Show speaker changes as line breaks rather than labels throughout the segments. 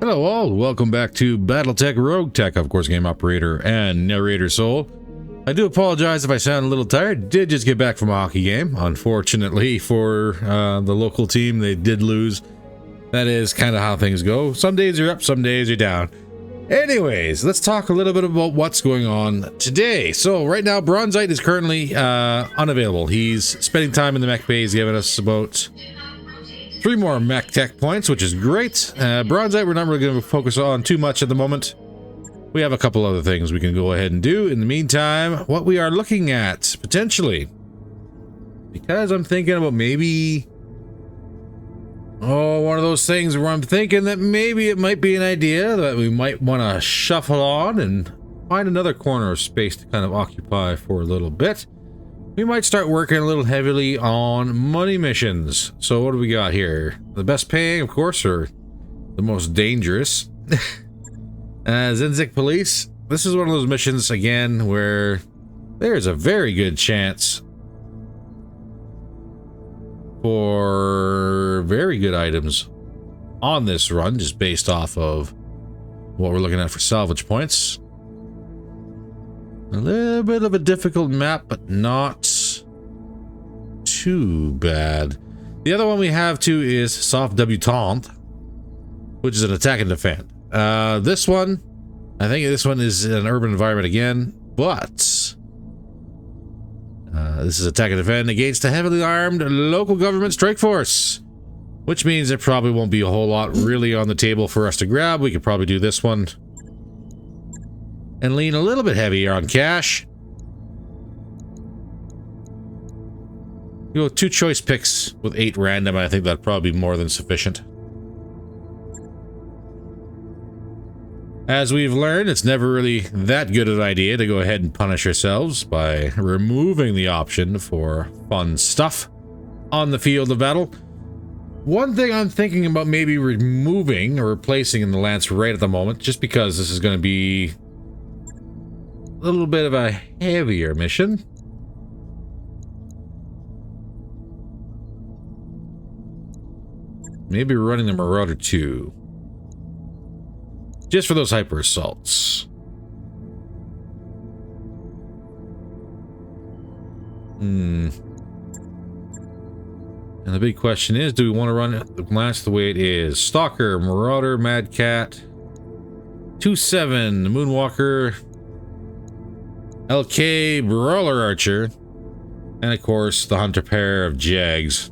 Hello all, welcome back to BattleTech RogueTech, of course, game operator and narrator soul. I do apologize if I sound a little tired. Did just get back from a hockey game. Unfortunately for the local team, they did lose. That is kind of how things go. Some days you're up, some days you're down. Anyways, let's talk a little bit about what's going on today. So right now, Bronzite is currently unavailable. He's spending time in the mech bay. He's giving us about 3 more mech tech points, which is great. Bronzite we're not really going to focus on too much at the moment. We have a couple other things we can go ahead and do. In the meantime, what we are looking at, potentially, because I'm thinking about maybe... one of those things where I'm thinking that maybe it might be an idea that we might want to shuffle on and find another corner of space to kind of occupy for a little bit. We might start working a little heavily on money missions. So what do we got here? The best paying, of course, or the most dangerous. Zinzik Police. This is one of those missions, again, where there's a very good chance for very good items on this run, just based off of what we're looking at for salvage points. A little bit of a difficult map, but not too bad. The other one we have too is Soft Debutante, which is an attack and defend. This one, I think this one is an urban environment again, but this is attack and defend against a heavily armed local government strike force, which means there probably won't be a whole lot really on the table for us to grab. We could probably do this one and lean a little bit heavier on cash. You go 2 choice picks with 8 random. I think that'd probably be more than sufficient. As we've learned, it's never really that good an idea to go ahead and punish ourselves by removing the option for fun stuff on the field of battle. One thing I'm thinking about maybe removing or replacing in the Lance right at the moment, just because this is going to be a little bit of a heavier mission. Maybe running the Marauder 2. Just for those hyper assaults. And the big question is, do we want to run the Lance the way it is? Stalker, Marauder, Mad Cat, 2-7, Moonwalker, LK, Brawler Archer, and of course the Hunter pair of Jags.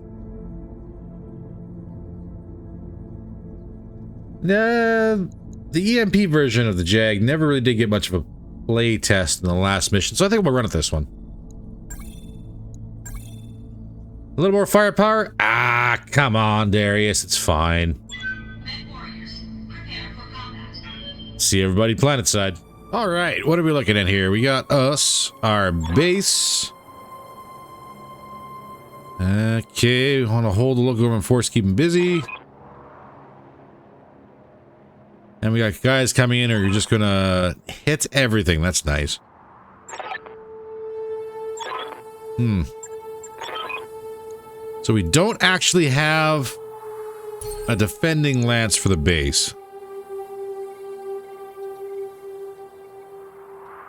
The EMP version of the Jag never really did get much of a play test in the last mission, so I think we'll run at this one. A little more firepower? Ah, come on, Darius, it's fine. See everybody planet side. Alright, what are we looking at here? We got us, our base. Okay, we want to hold the local government force, keep them busy. And we got guys coming in who are just gonna hit everything. That's nice. So we don't actually have a defending lance for the base.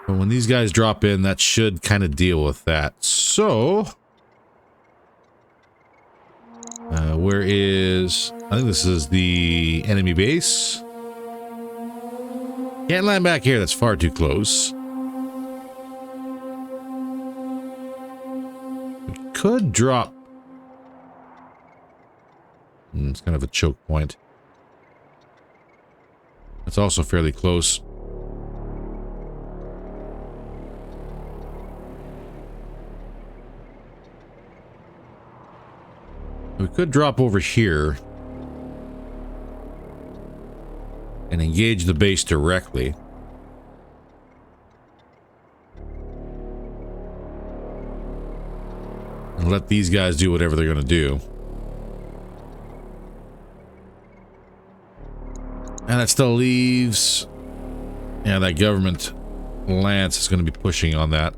But when these guys drop in, that should kind of deal with that. So... where is... I think this is the enemy base. Can't land back here, that's far too close. We could drop... it's kind of a choke point. It's also fairly close. We could drop over here and engage the base directly. And let these guys do whatever they're going to do. And that still leaves... yeah, that government Lance is going to be pushing on that.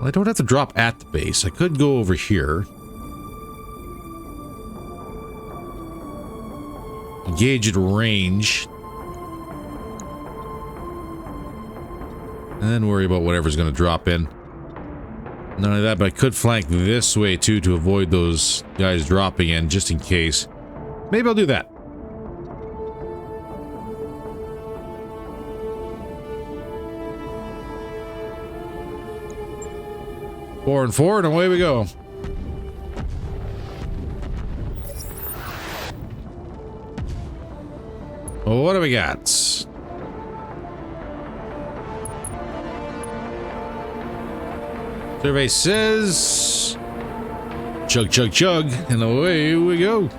Well, I don't have to drop at the base. I could go over here. Engage at range. And then worry about whatever's going to drop in. Not only that, but I could flank this way too to avoid those guys dropping in just in case. Maybe I'll do that. Four and four, and away we go. Well, what do we got? Survey says chug, chug, chug, and away we go.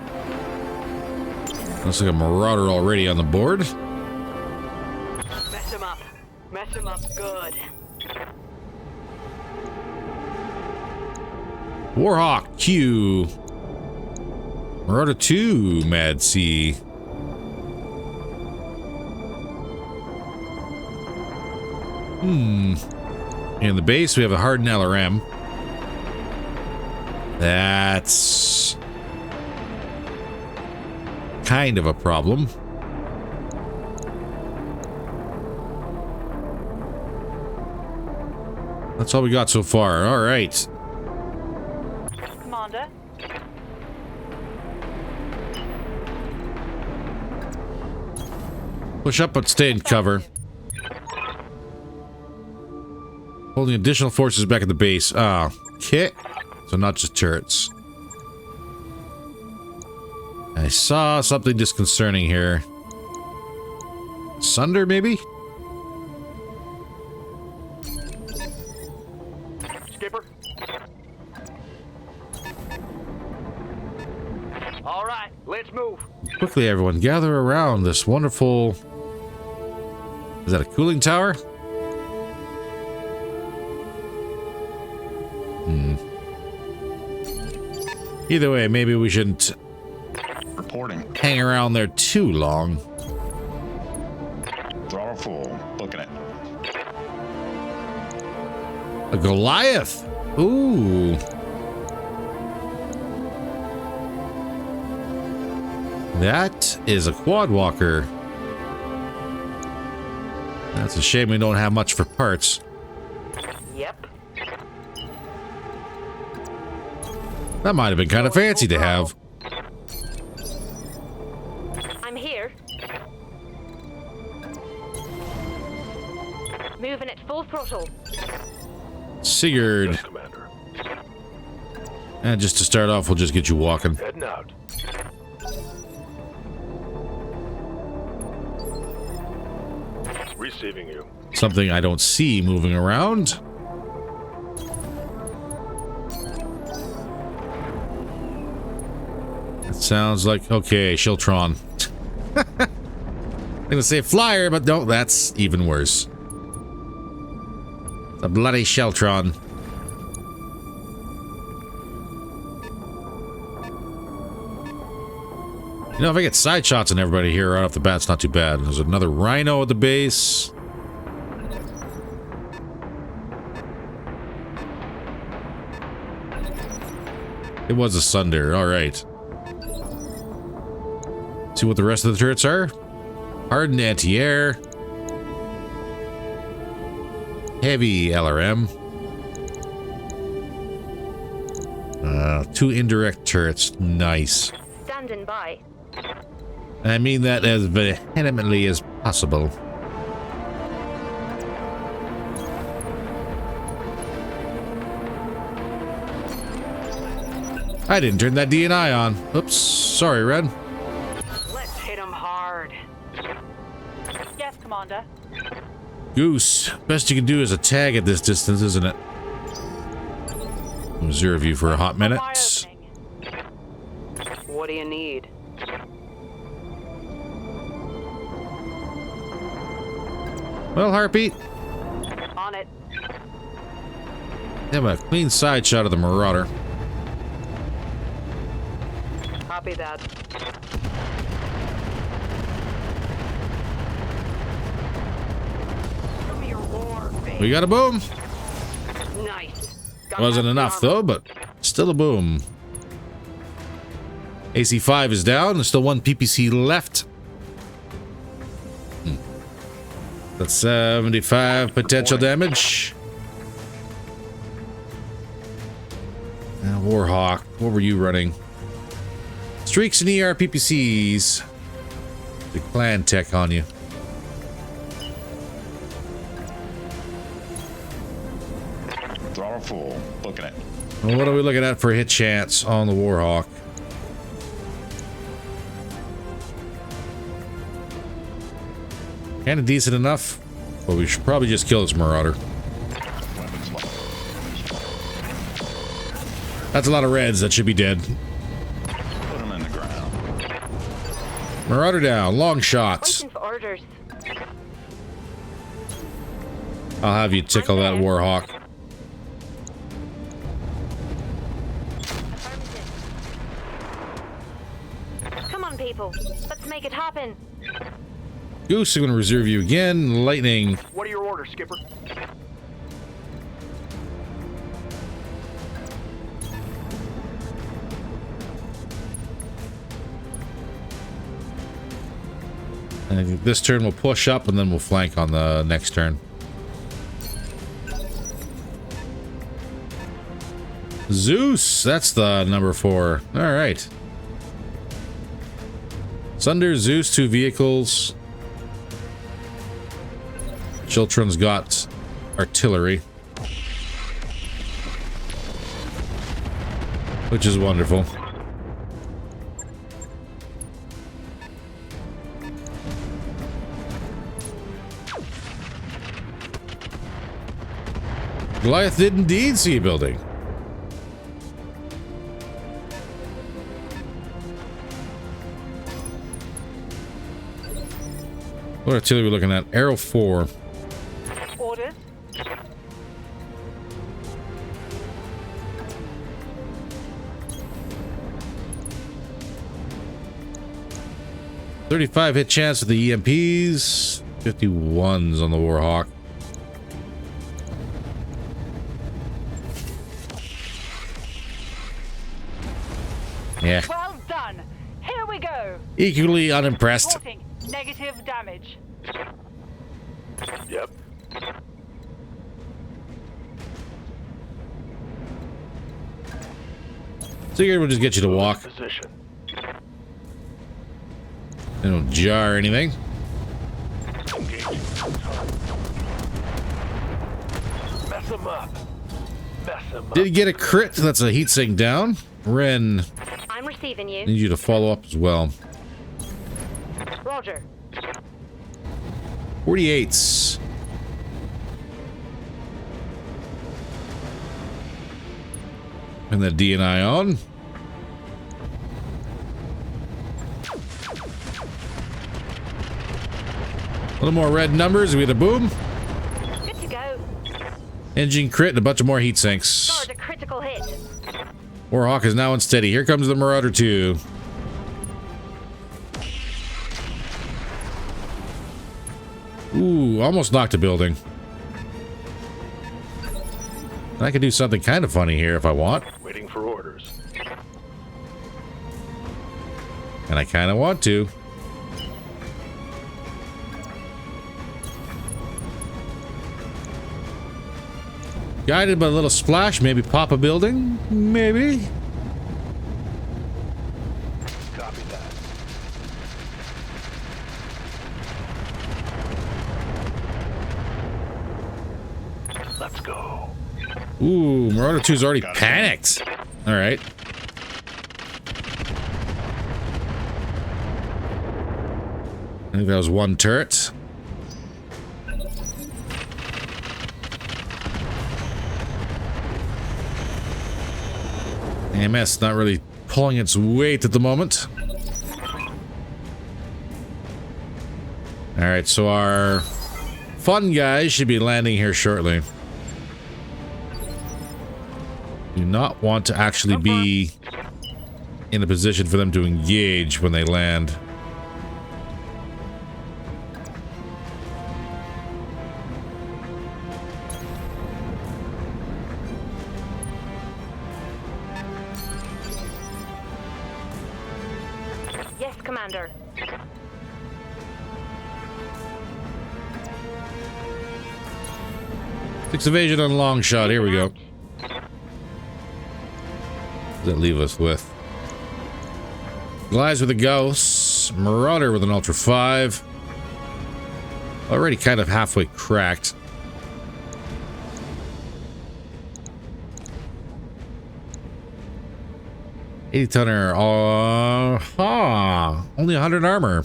Looks like a marauder already on the board.
Mess him up. Mess him up good.
Warhawk Q. Marauder 2, Mad C. In the base, we have a hardened LRM. That's kind of a problem. That's all we got so far. All right.
Commander.
Push up but stay in cover. Holding additional forces back at the base. Ah, okay. So not just turrets. I saw something disconcerting here. Sunder, maybe?
Skipper. All right, let's move.
Quickly, everyone, gather around this wonderful... Is that a cooling tower? Either way, maybe we shouldn't
reporting.
Hang around there too long.
Throttle full. Booking it.
A Goliath. Ooh. That is a quad walker. That's a shame we don't have much for parts.
Yep.
That might have been kind of fancy to have.
I'm here. Moving at full throttle.
Sigurd.
Yes, Commander.
And just to start off, we'll just get you walking.
Heading out. Receiving you.
Something I don't see moving around. That sounds like... Okay, Shiltron. I'm gonna say flyer, but no, that's even worse. It's a bloody Sheltron. You know, if I get side shots on everybody here right off the bat, it's not too bad. There's another Rhino at the base. It was a Sunder. All right. See what the rest of the turrets are. Hardened anti-air. Heavy LRM. 2 indirect turrets. Nice.
Standing by.
And I mean that as vehemently as possible. I didn't turn that DNI on. Oops. Sorry, Red.
Let's hit him hard. Yes, Commander.
Goose. Best you can do is a tag at this distance, isn't it? Observe you for a hot minute.
What do you need?
Well, Heartbeat.
On it.
Have a clean side shot of the Marauder.
Copy that. Show me your war, babe.
We got a boom.
Nice. Got
Wasn't
past the
enough
armor.
though, but still a boom. AC5 is down. There's still one PPC left. That's 75 potential damage. Warhawk, what were you running? Streaks and ER PPCs. The clan tech on you.
Throttle full. Booking it.
Well, what are we looking at for a hit chance on the Warhawk? Kind of decent enough, but we should probably just kill this Marauder.
Weapons low.
That's a lot of reds that should be dead.
Put them in the ground.
Marauder down, long shots.
Waiting for orders.
I'll have you tickle that Warhawk.
Come on, people. Let's make it happen.
Goose, I'm going to reserve you again. Lightning.
What are your orders, Skipper?
I think this turn we'll push up and then we'll flank on the next turn. Zeus, that's the number 4. All right. Sunder, Zeus, 2 vehicles. Chiltron's got artillery, which is wonderful. Goliath did indeed see a building. What artillery are we looking at? Arrow 4.
Orders.
.35 hit chance with the EMPs. 51s on the Warhawk. Yeah.
Well done. Here we go.
Equally unimpressed.
Reporting negative damage.
Yep.
Figured we'll just get you to walk.
Position.
They don't jar anything.
Engage. Mess them up. Mess them up.
Did get a crit. That's a heat sink down. Ren,
I'm receiving you.
need you to follow up as well.
Roger.
48s. And the DNI on. A little more red numbers. We had a boom.
Good to go.
Engine crit and a bunch of more heat sinks.
Guard a critical hit.
Warhawk is now unsteady. Here comes the Marauder 2. Ooh, almost knocked a building. I could do something kind of funny here if I want.
Waiting for orders.
And I kind of want to. Guided by a little splash, maybe pop a building? Maybe.
Copy that. Let's go.
Ooh, Marauder 2's already panicked. All right. I think that was one turret. AMS not really pulling its weight at the moment. All right, so our fun guys should be landing here shortly. Do not want to actually be in a position for them to engage when they land.
Commander.
6 evasion on long shot. Here we go. What does that leave us with? Glides with a Gauss. Marauder with an Ultra 5. Already kind of halfway cracked. $80-tonner. Only 100 armor.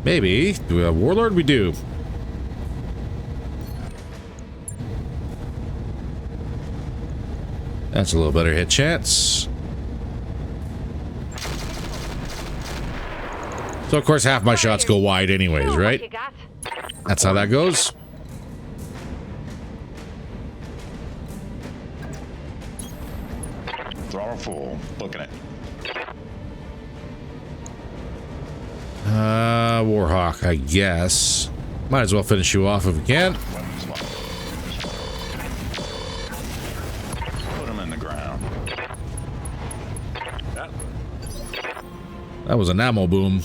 Maybe. Do we have Warlord? We do. That's a little better hit chance. So, of course, half my shots go wide anyways, right? That's how that goes.
Throttle full. Booking it.
Warhawk, I guess. Might as well finish you off if we can.
Weapons locked. Put him in the ground.
That was an ammo boom.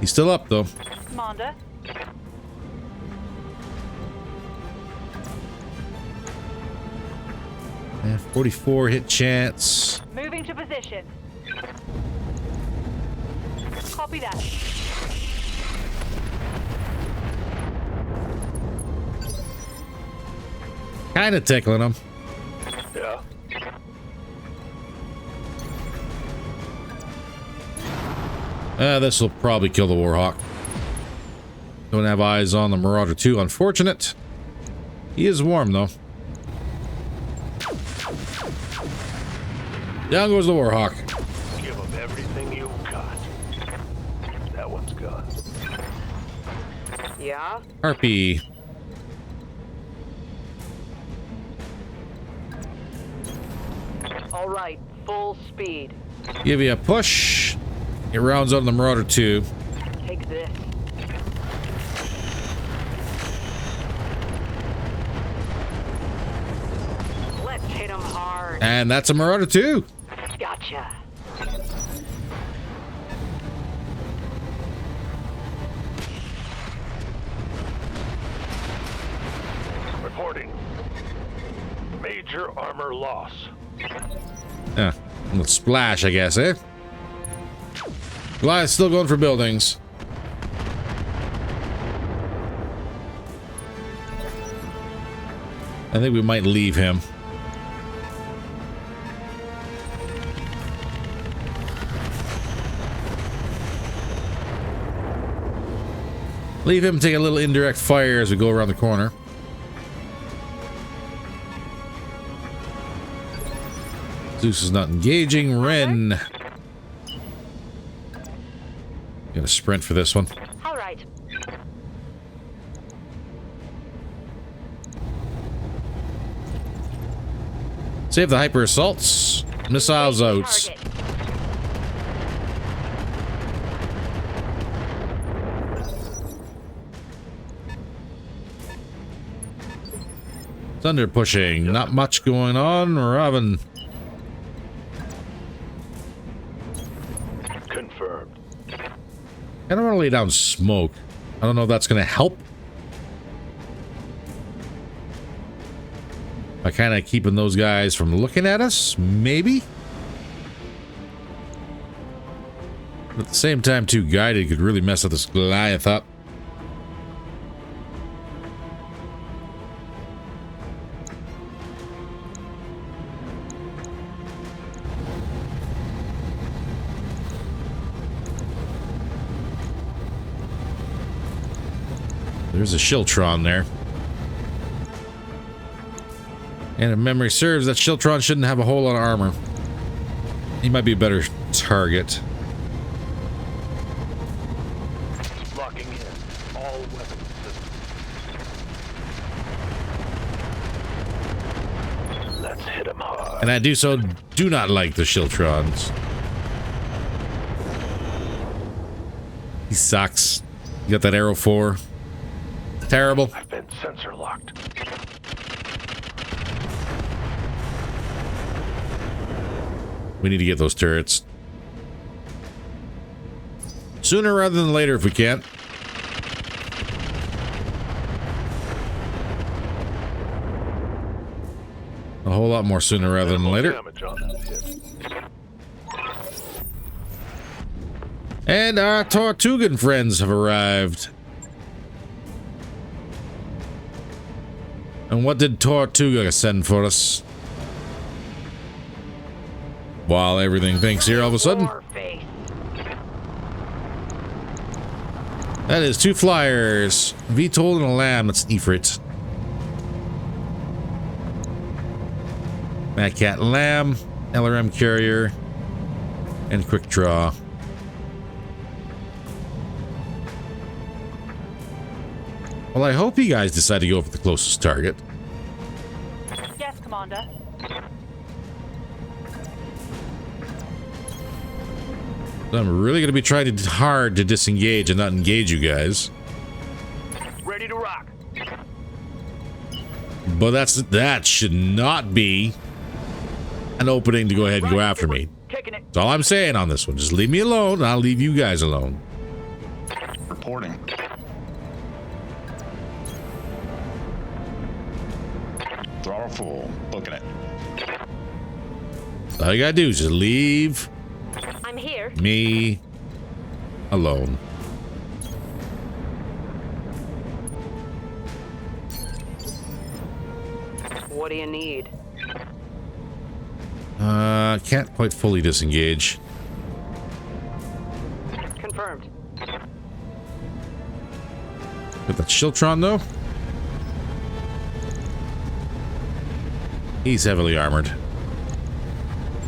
He's still up, though.
Commander.
44 hit chance.
Moving to position. Copy that.
Kind of tickling him.
Yeah.
This will probably kill the Warhawk. Don't have eyes on the Marauder 2, unfortunate. He is warm, though. Down goes the Warhawk.
Give them everything you got. That one's gone.
Yeah.
Harpy.
All right. Full speed.
Give you a push. It rounds on the Marauder 2.
Take this. Let's hit him hard.
And that's a Marauder 2.
Gotcha.
Reporting. Major armor loss.
Yeah. Little splash, I guess, eh? Goliath's still going for buildings. I think we might leave him. Leave him take a little indirect fire as we go around the corner. Zeus is not engaging. Ren. Gonna sprint for this one.
All right.
Save the hyper assaults. Missiles out.
Target.
Thunder pushing. Not much going on. Robin.
Confirmed.
I don't want to lay down smoke. I don't know if that's going to help. By kind of keeping those guys from looking at us, maybe. But at the same time, too guided could really mess up this Goliath up. There's a Shiltron there. And if memory serves, that Shiltron shouldn't have a whole lot of armor. He might be a better target.
Locking in all weapon systems. Let's hit him hard.
And I do not like the Shiltrons. He sucks. You got that arrow 4. Terrible.
I've been sensor locked.
We need to get those turrets. Sooner rather than later if we can. A whole lot more sooner rather than later.
Damage on that hit.
And our Tortugan friends have arrived. And what did Tortuga send for us? While everything thinks here all of a sudden.
Warface.
That is 2 flyers. VTOL and a lamb. That's Ifrit. Mad Cat Lamb, LRM Carrier, and Quick Draw. Well, I hope you guys decide to go for the closest target.
Yes, Commander.
I'm really going to be trying hard to disengage and not engage you guys.
Ready to rock.
But that should not be an opening to go ahead and go after me.
Taking it.
That's all I'm saying on this one. Just leave me alone, and I'll leave you guys alone.
Reporting. Throttle full. Booking it.
All you gotta do is just leave
I'm here.
me alone.
What do you need?
Can't quite fully disengage.
Confirmed.
Got that Shiltron though. He's heavily armored.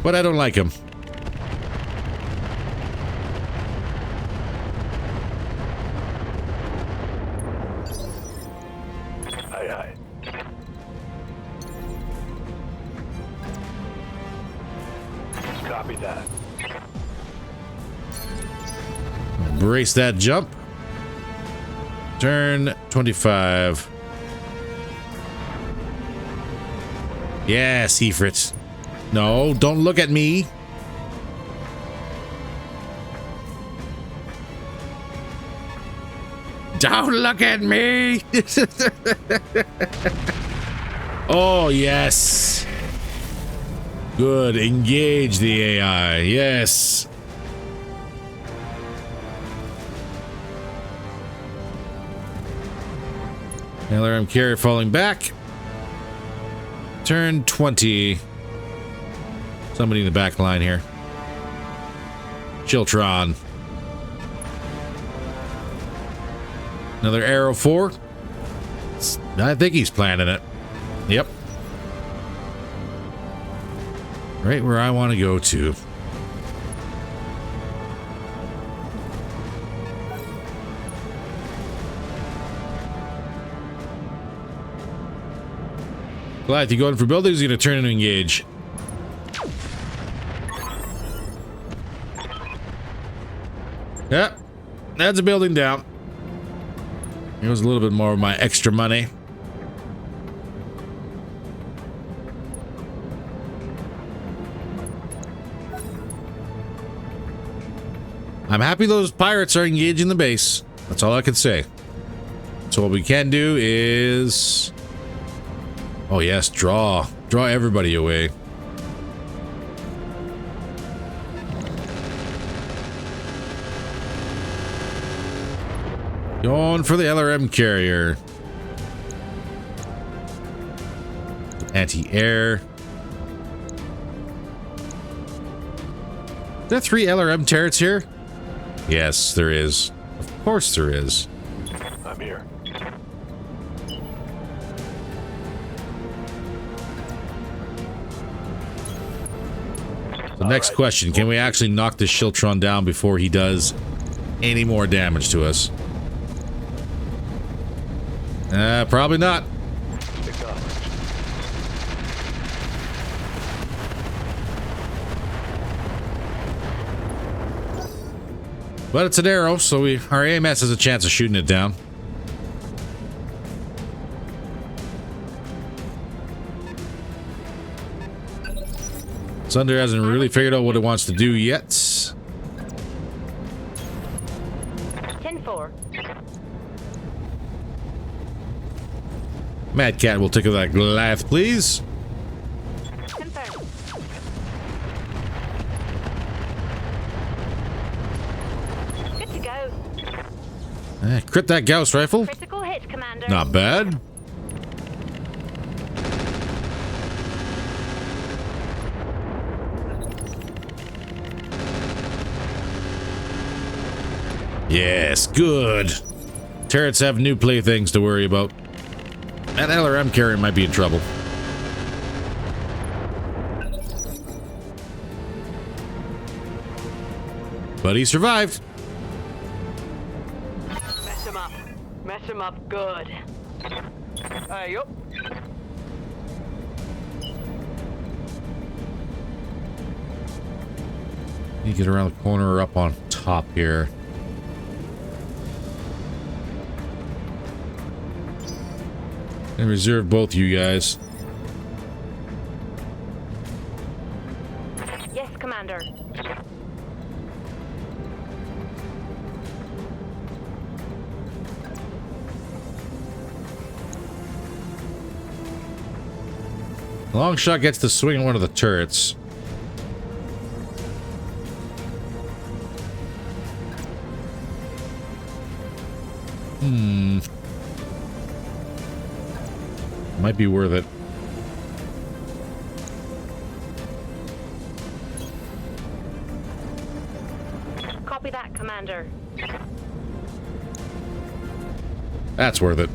But I don't like him.
Aye, aye. Copy that.
Brace that jump. Turn 25. Yeah, Seafritz. No, don't look at me. Don't look at me. Oh, yes. Good. Engage the AI. Yes. LRM carrier falling back. Turn 20. Somebody in the back line here. Chiltron. Another Arrow 4. I think he's planning it. Yep. Right where I want to go to. Glad you going for buildings, you're going to turn and engage. Yep. That's a building down. Here's a little bit more of my extra money. I'm happy those pirates are engaging the base. That's all I can say. So what we can do is... Oh yes, draw. Draw everybody away. Going for the LRM carrier. Anti-air. Is there 3 LRM turrets here? Yes, there is. Of course there is.
I'm here.
The next question, can we actually knock this Shiltron down before he does any more damage to us? Probably not.
Acknowledged.
But it's an arrow, so our AMS has a chance of shooting it down. Sunder hasn't really figured out what it wants to do yet.
10-4.
Mad Cat will take that Goliath, please.
Confirmed. Good to go.
Crit that Gauss rifle.
Critical hit, Commander.
Not bad. Yes, good. Turrets have new playthings to worry about. That LRM carrier might be in trouble. But he survived.
Mess him up. Mess him up good.
Yup.
You get around the corner or up on top here. And reserve both you guys.
Yes, Commander.
Long shot gets to swing at one of the turrets. Might be worth it.
Copy that, Commander.
That's worth it.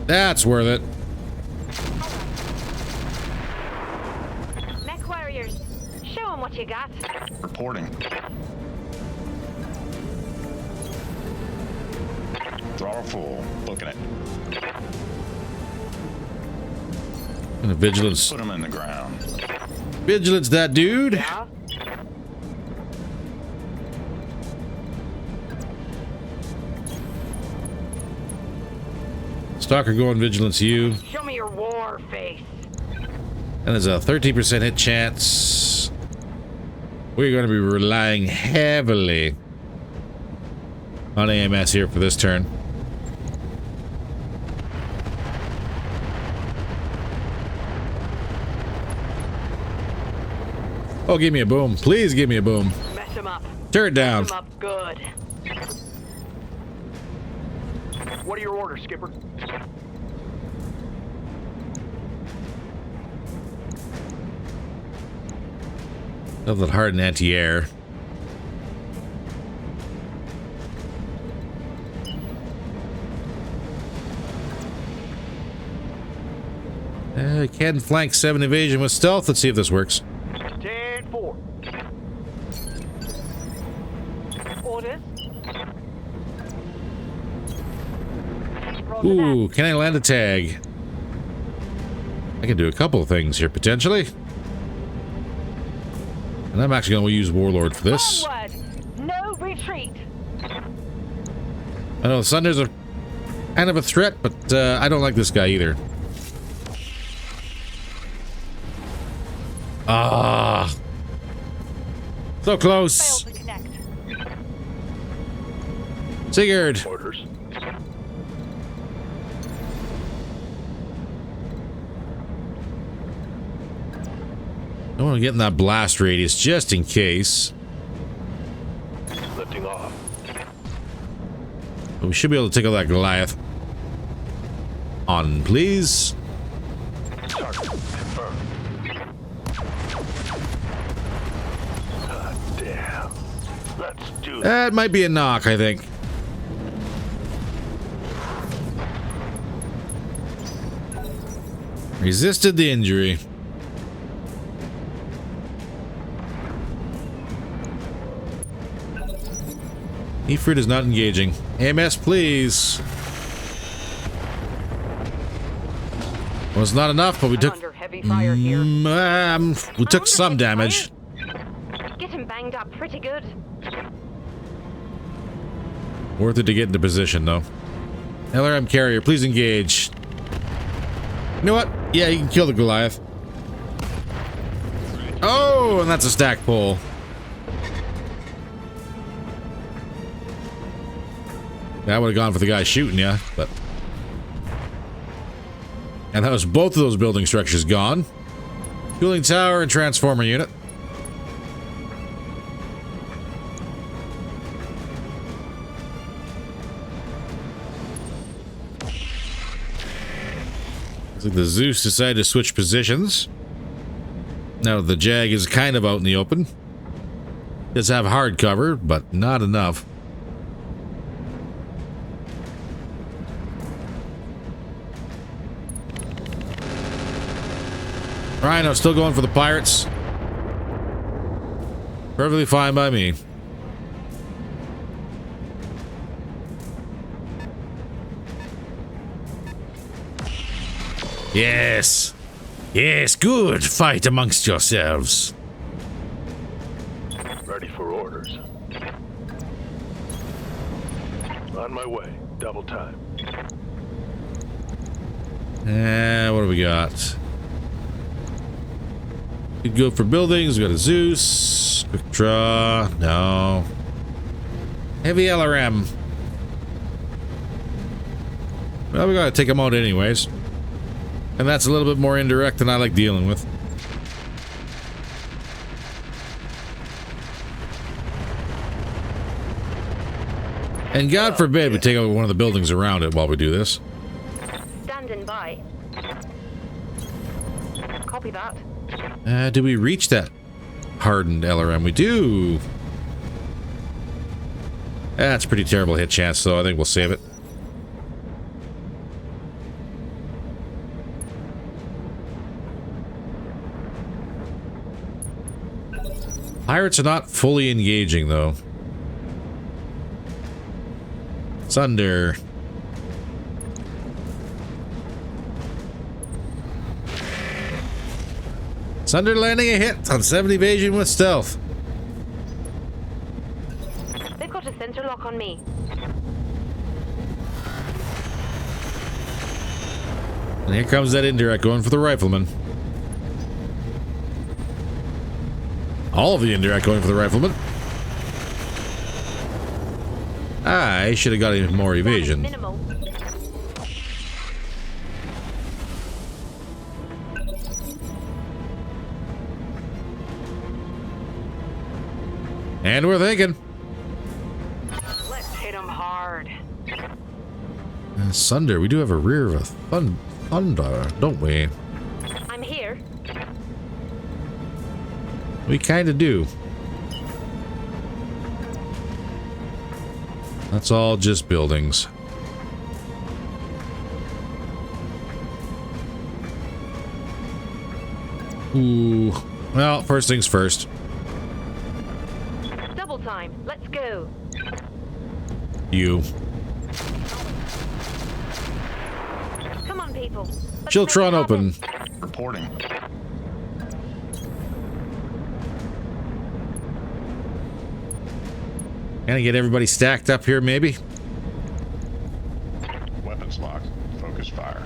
That's worth it.
Mech warriors, show them what you got.
Reporting. Throttle full. Booking it.
And a vigilance.
Put him in the ground.
Vigilance, that dude.
Yeah?
Stalker going vigilance, you.
Show me your war face.
And there's a 13% hit chance. We're going to be relying heavily on AMS here for this turn. Oh, give me a boom. Please give me a boom.
Mess him up.
Tear it down.
Mess him up good.
What are your orders, Skipper?
Love that hardened anti-air. Can flank 7 evasion with stealth. Let's see if this works.
10-4.
Orders.
Ooh, can I land a tag? I can do a couple of things here, potentially. And I'm actually going to use Warlord for this.
Onward. No retreat.
I know Sunder's a kind of a threat, but I don't like this guy either. Ah, so close.
Failed to connect.
Sigurd.
Orders.
I want to get in that blast radius just in case.
Lifting off.
But we should be able to take out that Goliath. On, please.
Target confirmed. Damn. Let's do
That might be a knock, I think. Resisted the injury. Efrid is not engaging. AMS, please. Was not enough, but we took
Under heavy fire here.
we took some damage.
Get him banged up pretty good.
Worth it to get into position, though. LRM carrier, please engage. You know what? Yeah, you can kill the Goliath. Oh! Oh, and that's a stack pull. That would have gone for the guy shooting you, but... And that was both of those building structures gone. Cooling tower and transformer unit. Looks like the Zeus decided to switch positions. Now the Jag is kind of out in the open. Does have hard cover, but not enough. Rhino still going for the pirates. Perfectly fine by me. Yes. Yes, good. Fight amongst yourselves.
Ready for orders. On my way. Double time.
What do we got? Could go for buildings. We got a Zeus. Quick draw. No. Heavy LRM. Well, we gotta take them out anyways. And that's a little bit more indirect than I like dealing with. And God forbid we take over one of the buildings around it while we do this.
Standing by. Copy that.
Do we reach that hardened LRM? We do. That's a pretty terrible hit chance, though. I think we'll save it. Pirates are not fully engaging, though. Sunder. Sunder landing a hit on 7 evasion with stealth.
They've got a center lock on me.
And here comes that indirect going for the rifleman. All of the indirect going for the rifleman. I should have got even more evasion.
Minimal.
And we're thinking.
Let's hit them hard.
Sunder, we do have a rear of a thunder, don't we?
I'm here.
We kind of do. That's all just buildings. Ooh. Well, first things first.
Double time. Let's go.
You.
Come on, people. Let's
Chiltron
make it
open.
happen.
Reporting.
Can I get everybody stacked up here, maybe?
Weapons locked. Focus fire.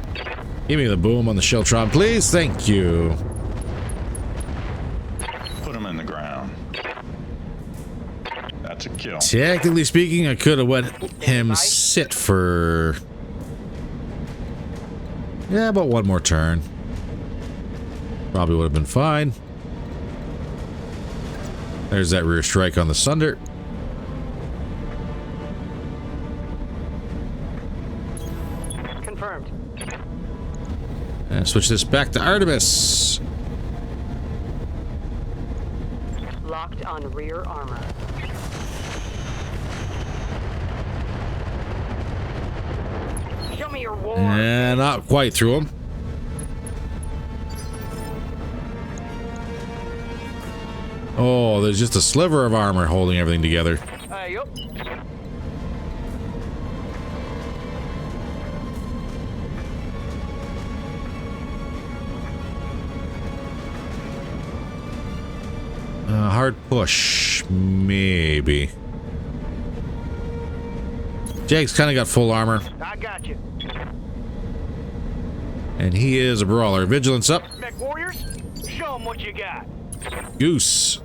Give me the boom on the Chiltron, please. Thank you.
Put him in the ground. That's a kill.
Technically speaking, I could have let him sit for... yeah, about one more turn. Probably would have been fine. There's that rear strike on the Sunder.
Confirmed.
And switch this back to Artemis.
Locked on rear armor. Show me your war.
And not quite through him. Oh, there's just a sliver of armor holding everything together.
Yup.
Hard push, maybe. Jake's kind of got full armor,
I got you.
and he is a brawler. Vigilance up.
Mech warriors, show them what you got.
Goose.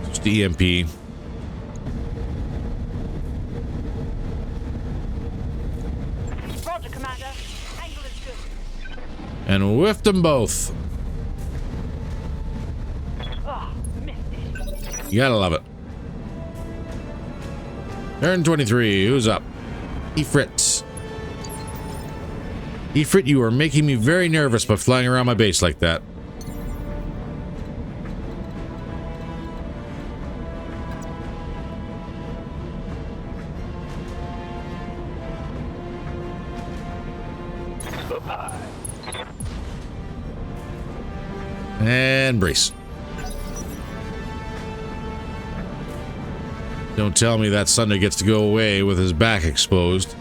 Just the EMP.
Roger, Commander. Angle is good.
And whiffed them both.
Oh, missed it.
You gotta love it. Turn 23. Who's up? Ifrit. Ifrit, you are making me very nervous by flying around my base like that.
Up high.
And brace. Don't tell me that Sunder gets to go away with his back exposed.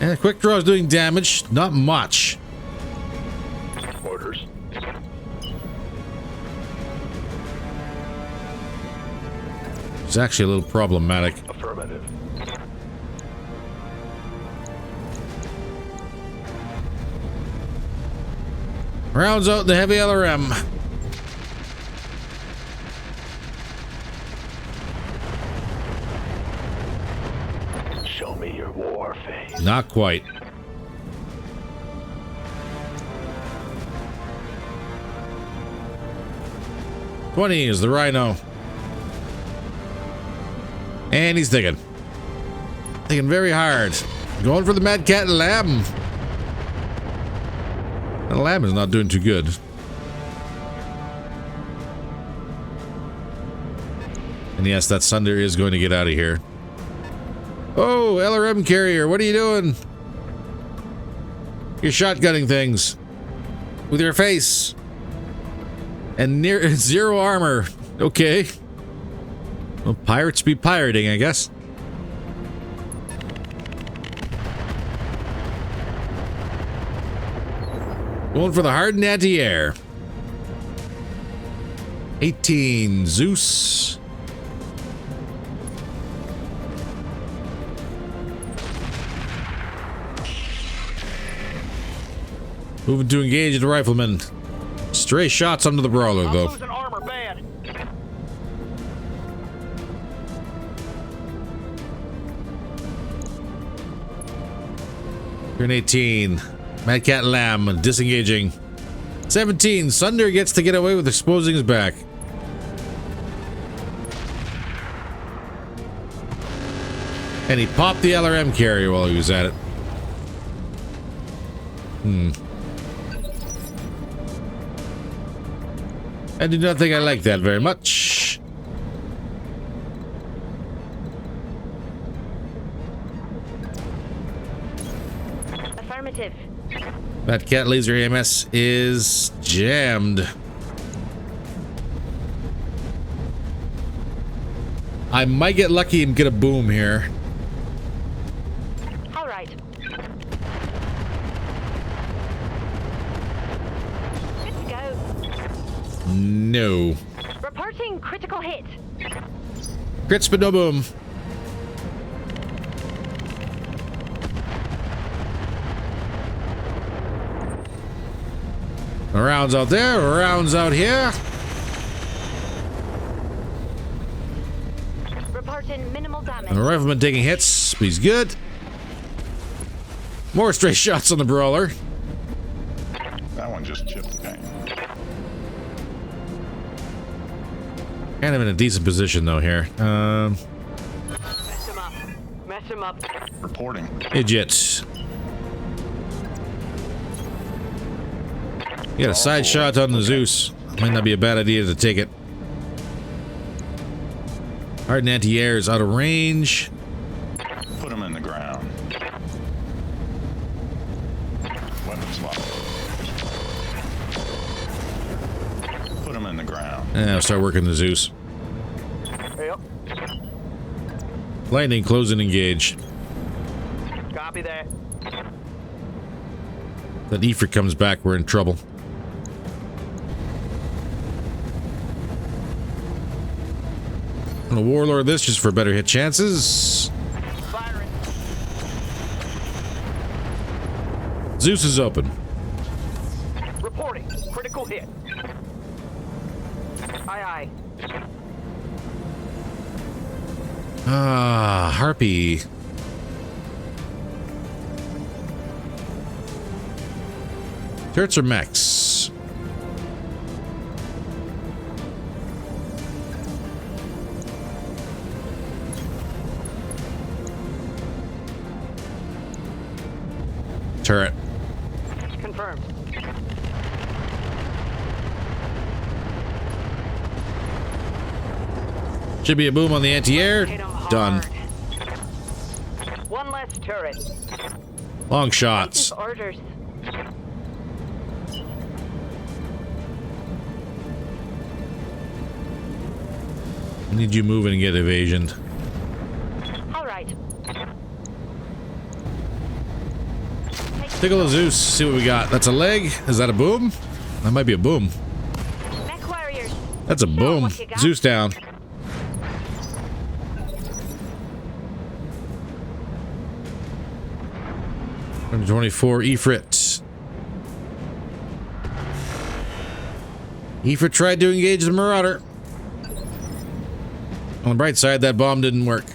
And quick draw is doing damage. Not much.
Orders.
It's actually a little problematic.
Affirmative.
Rounds out the heavy LRM.
Show me your war face.
Not quite. $20 is the Rhino. And he's digging. Digging very hard. Going for the Mad Cat Lamb. The Lamb is not doing too good. And yes, that Sunder is going to get out of here. Oh, LRM carrier, what are you doing? You're shotgunning things. With your face. And near zero armor. Okay. Well, pirates be pirating, I guess. Going for the hardened anti-air. 18, Zeus. Moving to engage the rifleman. Stray shots under the brawler, though.
Losing armor bad.
Turn 18. Mad Cat Lamb disengaging. 17. Sunder gets to get away with exposing his back. And he popped the LRM carrier while he was at it. I do not think I like that very much.
Affirmative.
That Cat Laser AMS is jammed. I might get lucky and get a boom here.
All right. Good to go.
No.
Reporting critical hit.
Crits but no boom. Rounds out there, rounds out here.
Reporting minimal damage.
And the rifleman taking hits, but he's good. More stray shots on the brawler.
That one just chipped pain.
Kind of in a decent position though here.
Mess him up. Mess him up.
Reporting.
Idiots. You got a side shot on the Zeus. Might not be a bad idea to take it. Hardened anti-air is out of range.
Put him in the ground. Weapons locked. Put him in the ground.
And I'll start working the Zeus.
Yep.
Lightning, close and engage.
Copy that.
That Ifrit comes back, we're in trouble. I'm gonna warlord this just for better hit chances.
Firing.
Zeus is open.
Reporting. Critical hit. Aye, aye.
Ah, Harpy. Turrets or mechs? Turret.
Confirmed.
Should be a boom on the anti-air.
Hit 'em hard.
Done.
One less turret.
Long shots.
Orders.
I need you moving and get evasion.
All right.
Tickle the Zeus. See what we got. That's a leg. Is that a boom? That might be a boom.
Mech warriors.
That's a
Show
boom.
what you got.
Zeus down. $124 Ifrit. Ifrit tried to engage the Marauder. On the bright side, that bomb didn't work.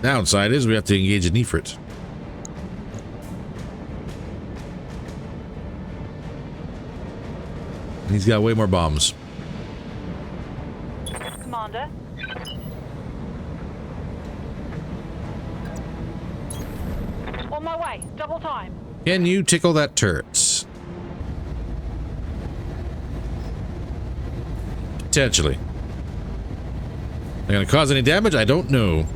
Downside is we have to engage an Ifrit. And he's got way more bombs.
Commander. On my way. Double time.
Can you tickle that turret? Potentially. They're gonna cause any damage? I don't know.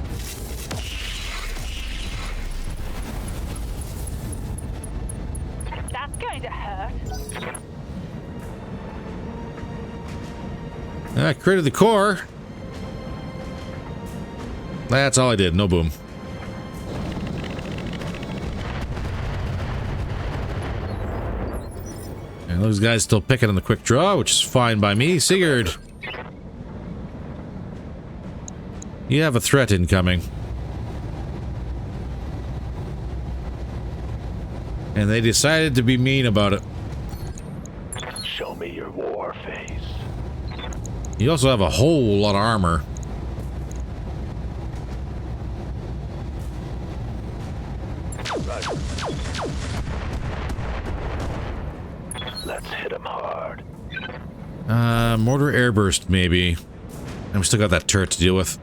That's going to hurt.
I critted the core. That's all I did. No boom. And those guys still picking on the quick draw, which is fine by me. Sigurd, you have a threat incoming. And they decided to be mean about it.
Show me your war face.
You also have a whole lot of armor.
Roger. Let's hit him hard.
Mortar airburst, maybe. And we still got that turret to deal with.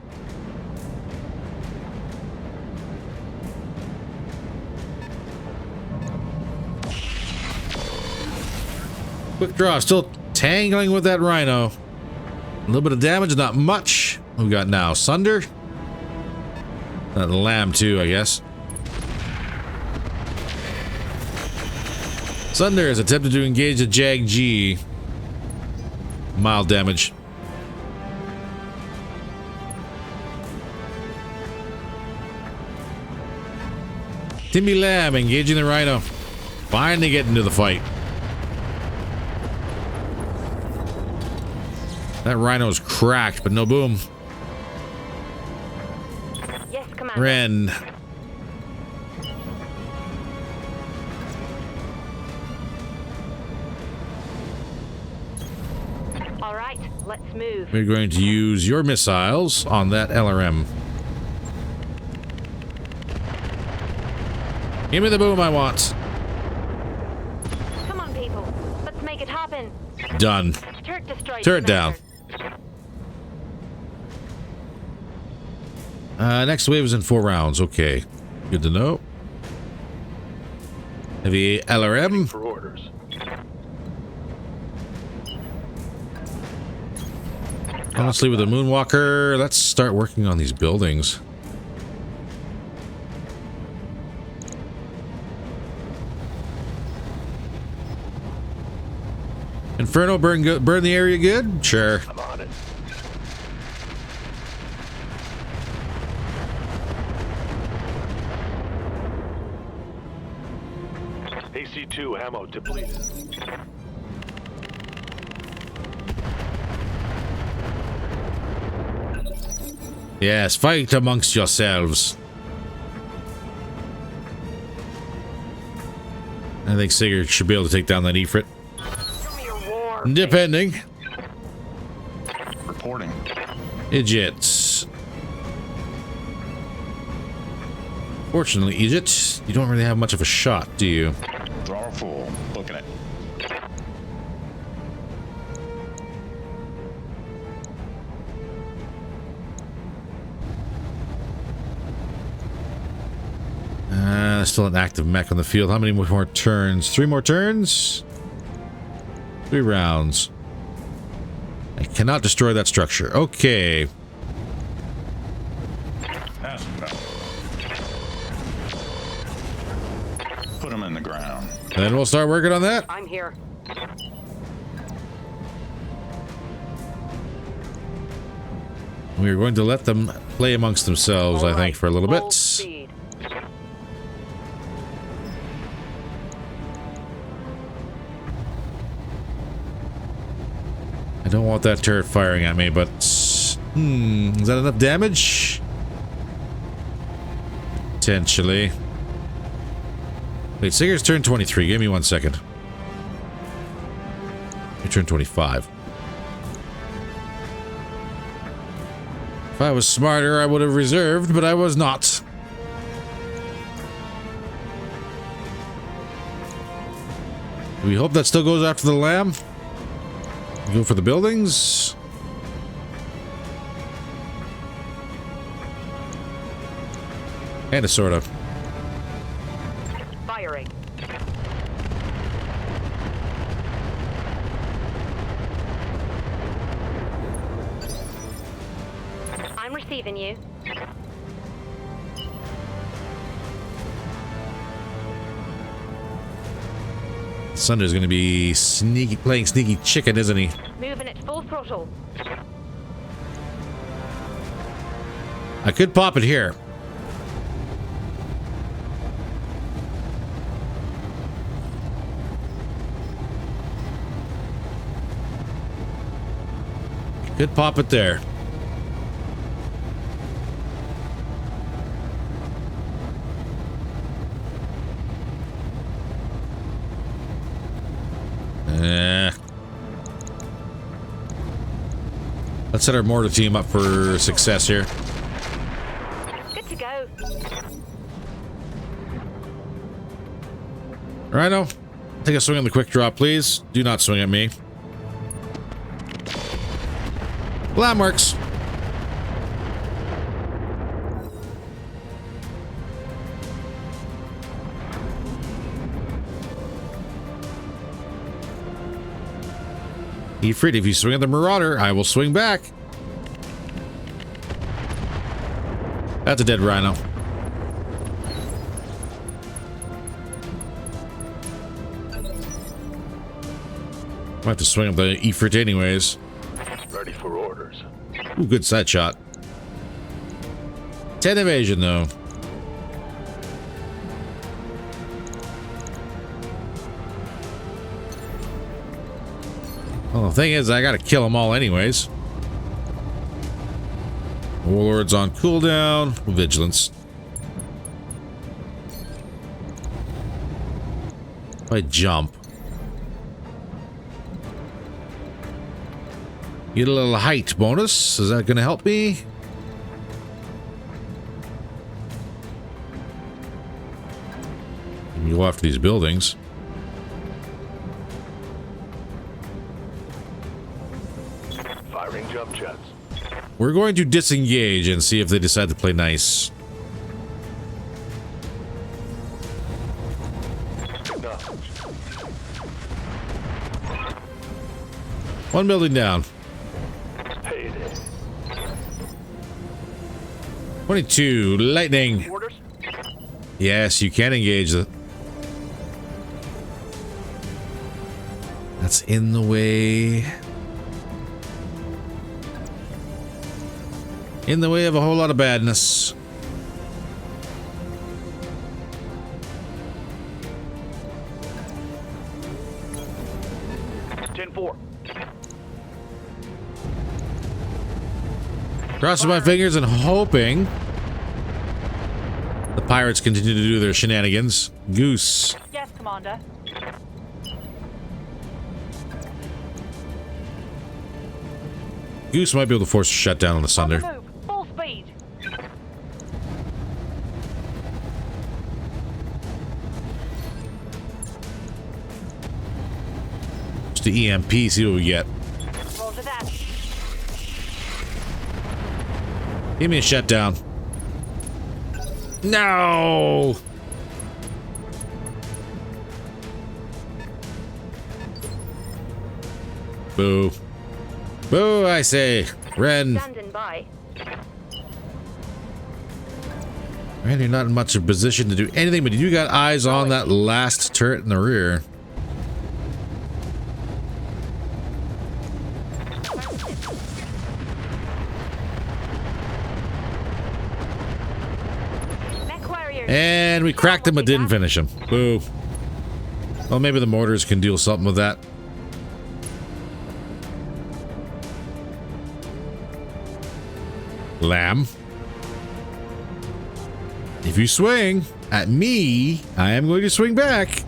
Quick draw, still tangling with that rhino. A little bit of damage, not much. What we got now? Sunder? That lamb too, I guess. Sunder has attempted to engage the Jag G. Mild damage. Timmy Lamb engaging the rhino. Finally getting into the fight. That rhino's cracked, but no boom.
Yes, Commander.
Ren.
All right, let's move.
We're going to use your missiles on that LRM. Give me the boom I want.
Come on, people. Let's make it happen.
Done.
Turret destroyed.
Turret down.
Commander.
Next wave is in 4 rounds. Okay. Good to know. Heavy LRM.
For orders.
Honestly, with the Moonwalker, let's start working on these buildings. Inferno burn the area good? Sure.
I'm on it. AC-2 ammo depleted.
Yes, fight amongst yourselves. I think Sigurd should be able to take down that Ifrit.
Show me your war.
Depending.
Reporting.
Idiots. Fortunately, Egypt, you don't really have much of a shot, do you?
Thrower full. Booking it.
Still an active mech on the field. How many more turns? 3 more turns? 3 rounds. I cannot destroy that structure. Okay.
That's no. Put them in the ground.
Then we'll start working on that.
I'm here.
We are going to let them play amongst themselves, I think, for a little
Full
bit.
speed.
I don't want that turret firing at me, but... is that enough damage? Potentially. Wait, Sigurd's turn 23. Give me 1 second. You turn 25. If I was smarter, I would have reserved, but I was not. Do we hope that still goes after the lamb? Go for the buildings. Kinda, sorta.
Firing. I'm receiving you.
Sunder's gonna be playing sneaky chicken, isn't he?
Moving at full throttle.
I could pop it here. Could pop it there. Let's set our mortar team up for success here.
Good to go.
Rhino, take a swing on the quick drop, please. Do not swing at me. Lamb works. Ifrit, if you swing at the Marauder, I will swing back. That's a dead Rhino. Might have to swing at the Ifrit anyways.
Ready for orders.
Ooh, good side shot. 10 evasion, though. Well, the thing is, I gotta kill them all anyways. Warlord's on cooldown. Vigilance. If I jump. Get a little height bonus. Is that gonna help me? Go after these buildings.
Firing jump jets.
We're going to disengage and see if they decide to play nice.
Acknowledged.
1 building down.
Payday.
22. Lightning.
Orders.
Yes, you can engage the... That's in the way. In the way of a whole lot of badness. Crossing my fingers and hoping the pirates continue to do their shenanigans. Goose.
Yes, Commander.
Goose might be able to force a shutdown on the Sunder.
Move. Full speed.
Just the EMP, see what we get.
Roger that.
Give me a shutdown. No! Boo. Boo, I say. Ren.
Standing by.
Ren, you're not in much of a position to do anything, but you got eyes on that last turret in the rear.
Mech warriors.
And we cracked him, but didn't finish him. Boo. Well, maybe the mortars can deal something with that. Lamb. If you swing at me, I am going to swing back.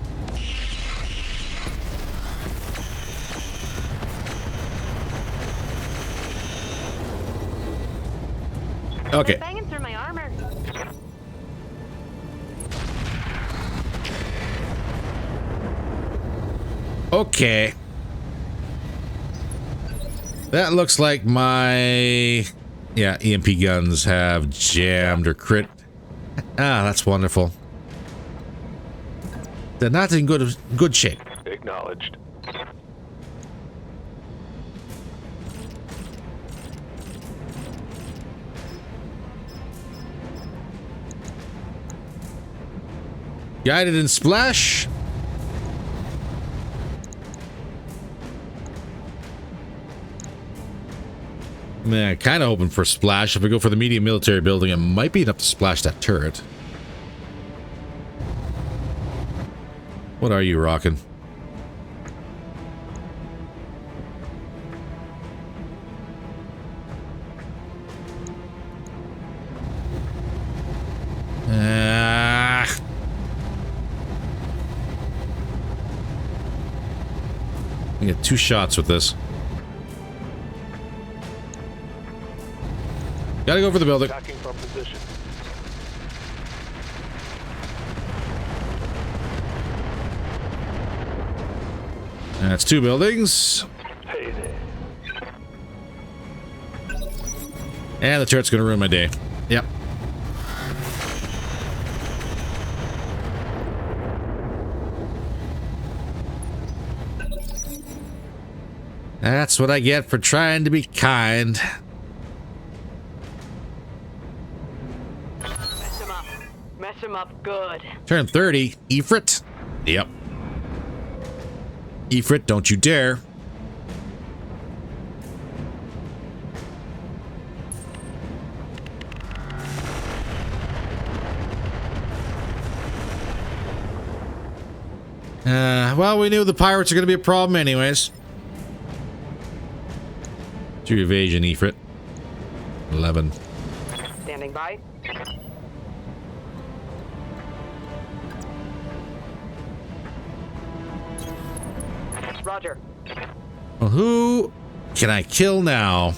Okay.
Banging through my armor.
Okay. That looks like my... Yeah, EMP guns have jammed or crit. Ah, that's wonderful. They're not in good shape.
Acknowledged.
Guided and splash. Man, kind of hoping for splash. If we go for the medium military building, it might be enough to splash that turret. What are you rocking? I get 2 shots with this. Gotta go for the building.
Attacking from position.
That's 2 buildings.
Hey there.
And the turret's gonna ruin my day. Yep. That's what I get for trying to be kind.
Mess him up. Mess him up good.
Turn 30. Ifrit. Yep. Ifrit, don't you dare. Well, we knew the pirates are going to be a problem anyways. To your evasion, Ifrit. 11.
Standing by. Roger.
Well, who can I kill now?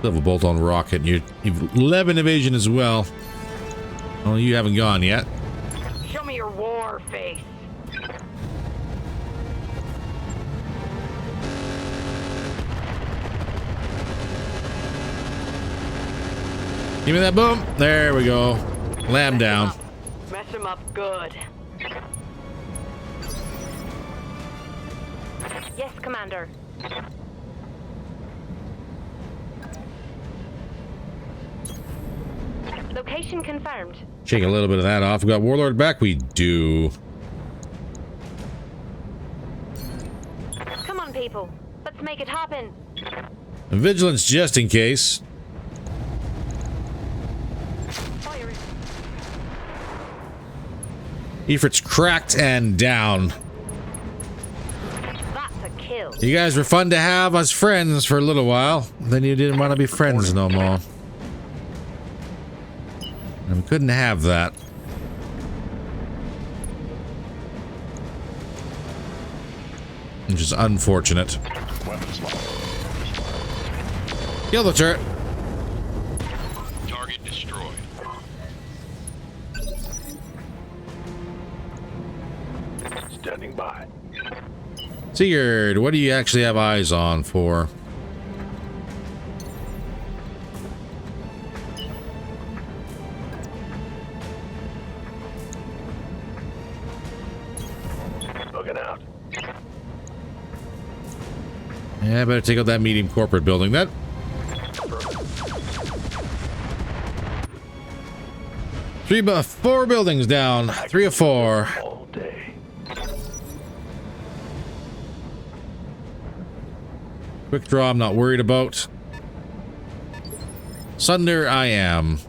Still have a bolt-on rocket. You've 11 evasion as well. Well, you haven't gone yet.
Show me your war face.
Give me that boom. There we go. Lamb down.
Mess him up good. Yes, Commander. Location confirmed.
Shake a little bit of that off. We got Warlord back. We do.
Come on, people. Let's make it happen.
Vigilance just in case.
Fire it.
Ifrit's cracked and down.
kill.
You guys were fun to have as friends for a little while. Then you didn't want to be friends no more. And we couldn't have that. Which is unfortunate.
Weapons locked.
Kill the turret.
Target destroyed. Standing by.
Sigurd, what do you actually have eyes on for?
Looking out.
Yeah, I better take out that medium corporate building then. Four buildings down. 3 of 4.
All day.
Quick draw, I'm not worried about. Sunder, I am.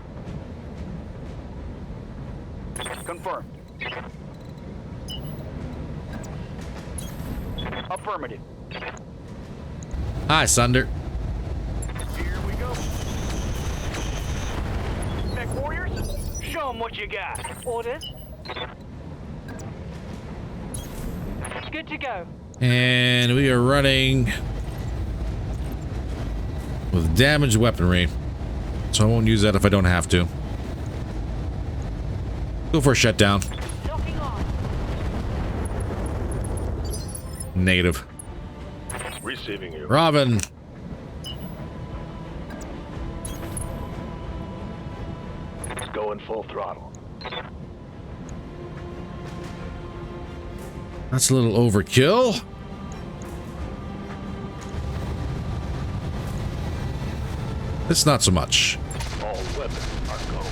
Confirmed. Affirmative.
Hi, Sunder.
Here we go. Mech warriors, show them what you got.
Orders. Good to go.
And we are running with damaged weaponry. So I won't use that if I don't have to. Go for a shutdown.
Locking on.
Negative.
Receiving you.
Robin.
Going full throttle.
That's a little overkill. It's not so much.
All weapons are go.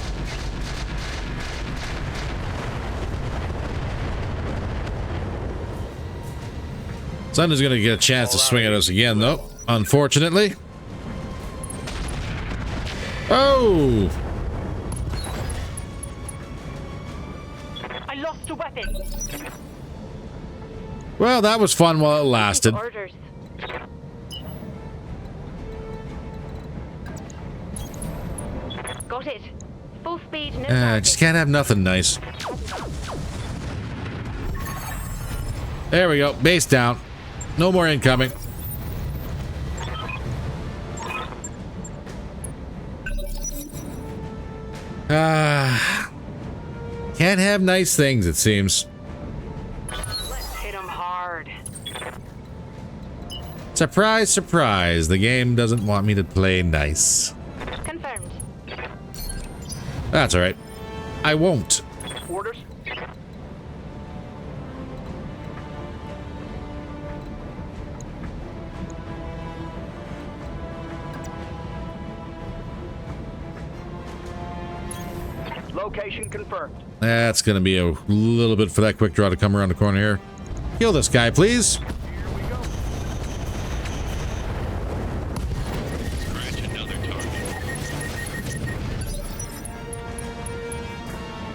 Sunder's gonna get a chance to swing at us again, though. Unfortunately. Oh!
I lost a weapon.
Well, that was fun while it lasted.
Orders. Got it. Full speed, no target.
Just can't have nothing nice. There we go. Base down. No more incoming. Can't have nice things, it seems.
Let's hit them hard.
Surprise, surprise. The game doesn't want me to play nice.
Confirmed.
That's alright. I won't.
Orders. Location confirmed.
That's gonna be a little bit for that quick draw to come around the corner here. Kill this guy, please.
Here we go.
Scratch another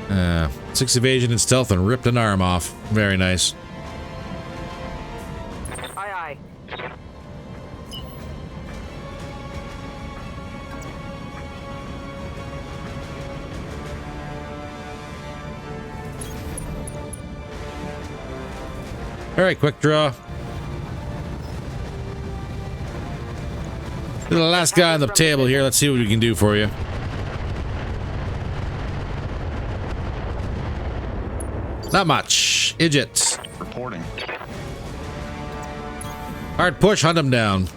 target.
6 evasion and stealth and ripped an arm off. Very nice.
Aye, aye.
Alright, quick draw. You're the last guy on the table here. Let's see what we can do for you. Not much. Idiots.
Reporting.
Hard push, hunt him down.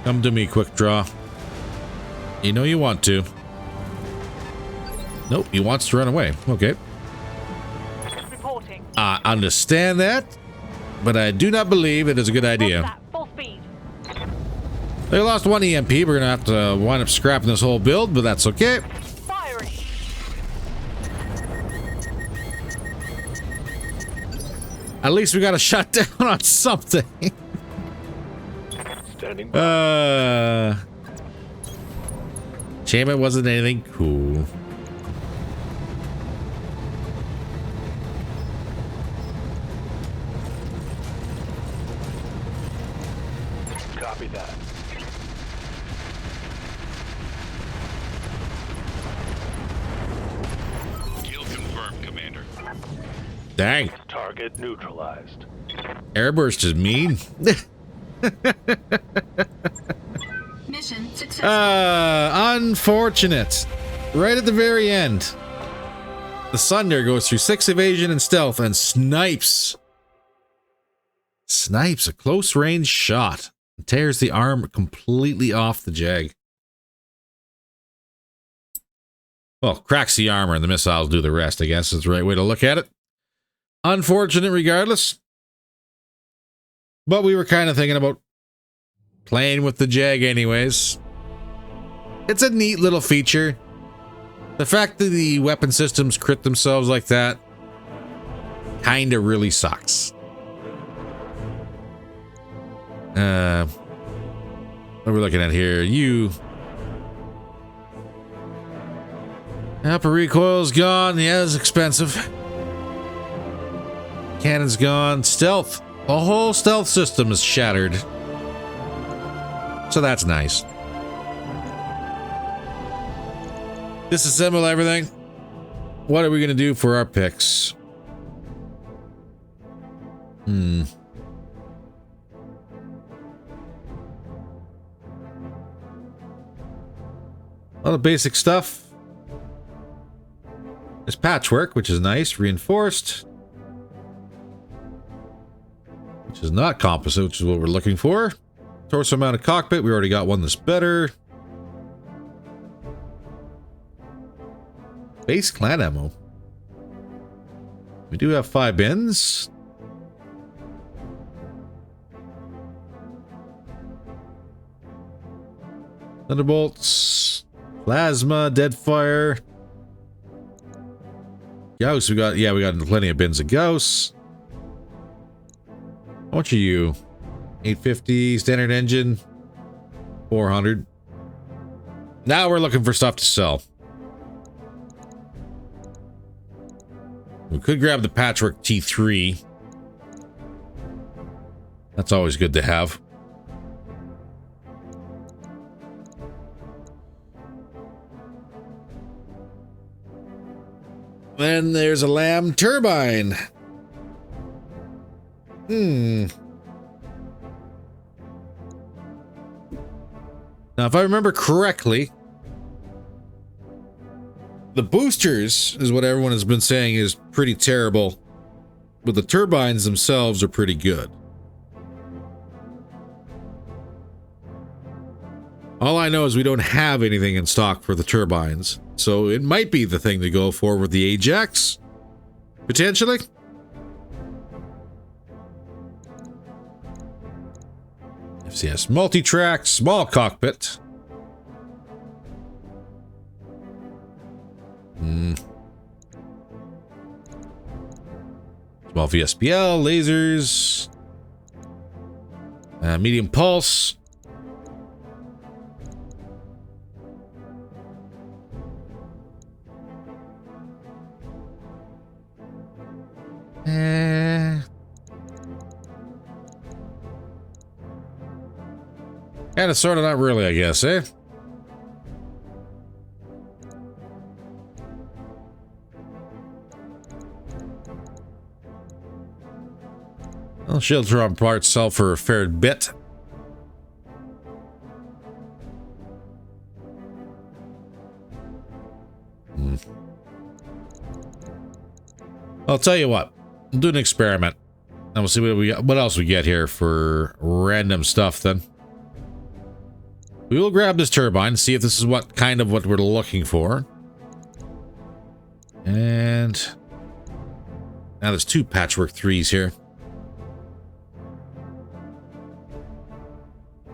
Come to me, quick draw. You know you want to. Nope, he wants to run away. Okay.
Reporting.
I understand that, but I do not believe it is a good
What's
idea.
that? Full speed.
They lost 1 EMP. We're going to have to wind up scrapping this whole build, but that's okay.
Firing.
At least we got a shut down on something.
Standing by.
Shame it wasn't anything cool.
Copy that.
Kill confirmed, Commander.
Dang.
Target neutralized.
Airburst is mean.
Mission successful.
Unfortunate. Right at the very end. The Sunder goes through 6 evasion and stealth and snipes. Snipes a close range shot. Tears the arm completely off the Jag. Well, cracks the armor and the missiles do the rest, I guess is the right way to look at it. Unfortunate regardless. But we were kind of thinking about playing with the Jag anyways. It's a neat little feature. The fact that the weapon systems crit themselves like that kind of really sucks. What are we looking at here? Upper recoil's gone. Yeah, it's expensive. Cannon's gone. Stealth. The whole stealth system is shattered. So that's nice. Disassemble everything. What are we going to do for our picks? A lot of basic stuff. There's patchwork, which is nice. Reinforced. Which is not composite, which is what we're looking for. Torso mounted cockpit. We already got one that's better. Base clan ammo. We do have 5 bins. Thunderbolts. Plasma. Deadfire. Gauss. We got plenty of bins of Gauss. How much are you? 850. Standard engine. 400. Now we're looking for stuff to sell. We could grab the Patchwork T3. That's always good to have. Then there's a Lamb turbine. Now, if I remember correctly, the boosters is what everyone has been saying is pretty terrible, but the turbines themselves are pretty good. All I know is we don't have anything in stock for the turbines, so it might be the thing to go for with the Ajax, potentially. FCS multi-track, small cockpit. Small VSPL, lasers, medium pulse. Kind of, sort of, not really, I guess, eh? Well, shield drum parts sell for a fair bit. I'll tell you what. We'll do an experiment. And we'll see what else we get here for random stuff then. We will grab this turbine, see if this is what we're looking for. And now there's 2 Patchwork 3s here.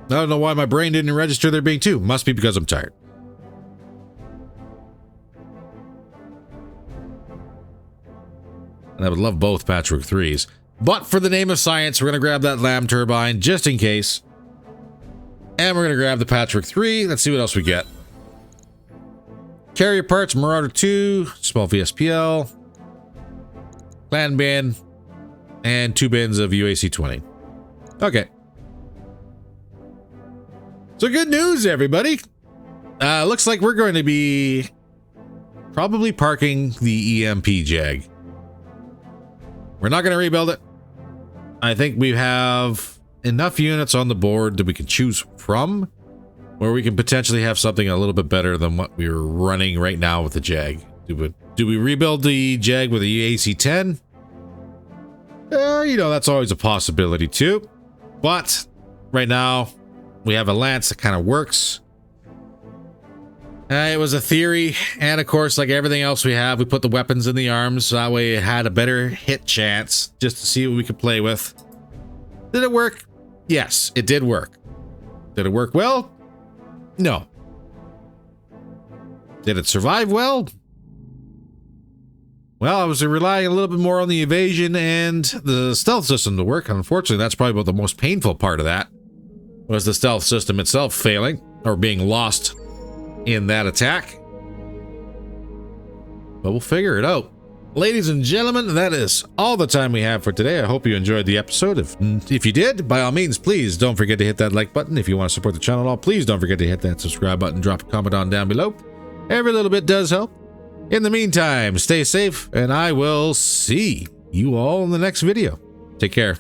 I don't know why my brain didn't register there being 2. Must be because I'm tired. And I would love both Patchwork 3s. But for the name of science, we're going to grab that Lamb turbine just in case. And we're going to grab the Patchwork 3. Let's see what else we get. Carrier parts, Marauder 2, small VSPL, clan bin, and 2 bins of UAC 20. Okay. So good news, everybody. Looks like we're going to be probably parking the EMP Jag. We're not going to rebuild it. I think we have enough units on the board that we can choose from, where we can potentially have something a little bit better than what we're running right now with the Jag. Do we rebuild the Jag with the AC-10? You know, that's always a possibility too. But right now, we have a Lance that kind of works. It was a theory, and of course, like everything else we have, we put the weapons in the arms, so that way it had a better hit chance, just to see what we could play with. Did it work? Yes, it did work. Did it work well? No. Did it survive well? Well, I was relying a little bit more on the evasion and the stealth system to work. Unfortunately, that's probably about the most painful part of that, was the stealth system itself failing, or being lost in that attack. But we'll figure it out. Ladies and gentlemen, that is all the time we have for today. I hope you enjoyed the episode. If you did, by all means, please don't forget to hit that like button. If you want to support the channel at all, please don't forget to hit that subscribe button. Drop a comment on down below. Every little bit does help. In the meantime, stay safe, and I will see you all in the next video. Take care.